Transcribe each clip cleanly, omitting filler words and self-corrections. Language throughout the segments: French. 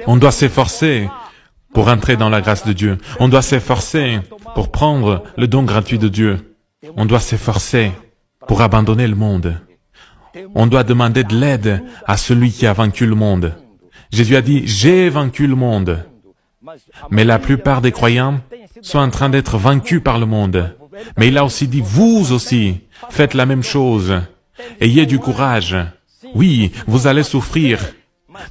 On doit s'efforcer pour entrer dans la grâce de Dieu. On doit s'efforcer pour prendre le don gratuit de Dieu. On doit s'efforcer pour abandonner le monde. On doit demander de l'aide à celui qui a vaincu le monde. Jésus a dit, « J'ai vaincu le monde ». Mais la plupart des croyants sont en train d'être vaincus par le monde. Mais il a aussi dit, vous aussi, faites la même chose. Ayez du courage. Oui, vous allez souffrir.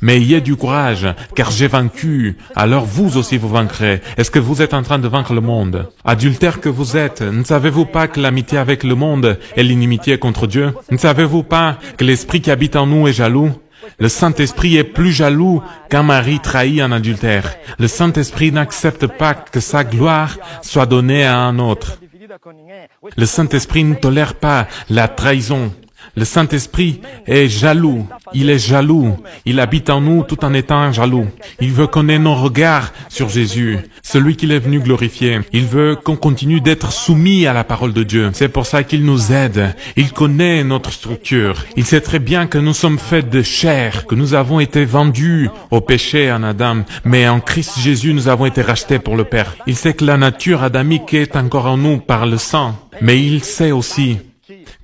Mais ayez du courage, car j'ai vaincu, alors vous aussi vous vaincrez. Est-ce que vous êtes en train de vaincre le monde? Adultère que vous êtes, ne savez-vous pas que l'amitié avec le monde est l'inimitié contre Dieu? Ne savez-vous pas que l'esprit qui habite en nous est jaloux? Le Saint-Esprit est plus jaloux qu'un mari trahi en adultère. Le Saint-Esprit n'accepte pas que sa gloire soit donnée à un autre. Le Saint-Esprit ne tolère pas la trahison. Le Saint-Esprit est jaloux. Il est jaloux. Il habite en nous tout en étant jaloux. Il veut qu'on ait nos regards sur Jésus, celui qu'il est venu glorifier. Il veut qu'on continue d'être soumis à la parole de Dieu. C'est pour ça qu'il nous aide. Il connaît notre structure. Il sait très bien que nous sommes faits de chair, que nous avons été vendus au péché en Adam, mais en Christ Jésus, nous avons été rachetés pour le Père. Il sait que la nature adamique est encore en nous par le sang, mais il sait aussi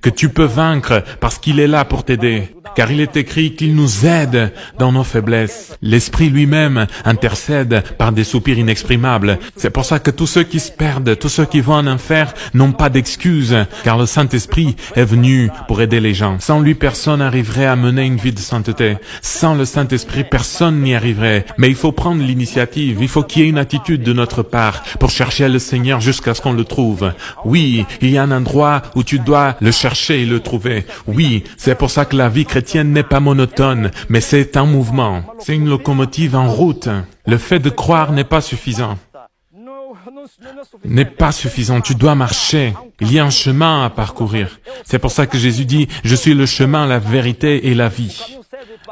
que tu peux vaincre parce qu'il est là pour t'aider. Car il est écrit qu'il nous aide dans nos faiblesses. L'Esprit lui-même intercède par des soupirs inexprimables. C'est pour ça que tous ceux qui se perdent, tous ceux qui vont en enfer, n'ont pas d'excuses, car le Saint-Esprit est venu pour aider les gens. Sans lui, personne n'arriverait à mener une vie de sainteté. Sans le Saint-Esprit, personne n'y arriverait. Mais il faut prendre l'initiative, il faut qu'il y ait une attitude de notre part pour chercher le Seigneur jusqu'à ce qu'on le trouve. Oui, il y a un endroit où tu dois le chercher et le trouver. Oui, c'est pour ça que la vie chrétienne n'est pas monotone, mais c'est un mouvement. C'est une locomotive en route. Le fait de croire n'est pas suffisant. N'est pas suffisant. Tu dois marcher. Il y a un chemin à parcourir. C'est pour ça que Jésus dit, « Je suis le chemin, la vérité et la vie ».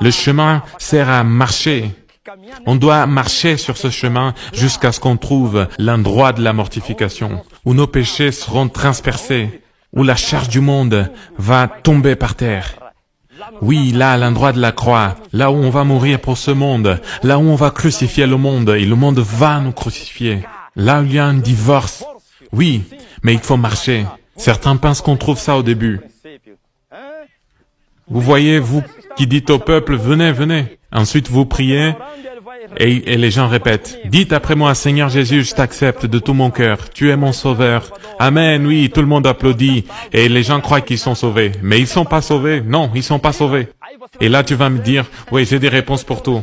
Le chemin sert à marcher. On doit marcher sur ce chemin jusqu'à ce qu'on trouve l'endroit de la mortification, où nos péchés seront transpercés, où la charge du monde va tomber par terre. Oui, là, à l'endroit de la croix, là où on va mourir pour ce monde, là où on va crucifier le monde, et le monde va nous crucifier. Là où il y a un divorce. Oui, mais il faut marcher. Certains pensent qu'on trouve ça au début. Vous voyez, vous qui dites au peuple, venez, venez. Ensuite, vous priez, et les gens répètent, dites après moi, Seigneur Jésus, je t'accepte de tout mon cœur. Tu es mon sauveur. Amen, oui, tout le monde applaudit. Et les gens croient qu'ils sont sauvés. Mais ils sont pas sauvés. Non, ils sont pas sauvés. Et là, tu vas me dire, oui, j'ai des réponses pour tout.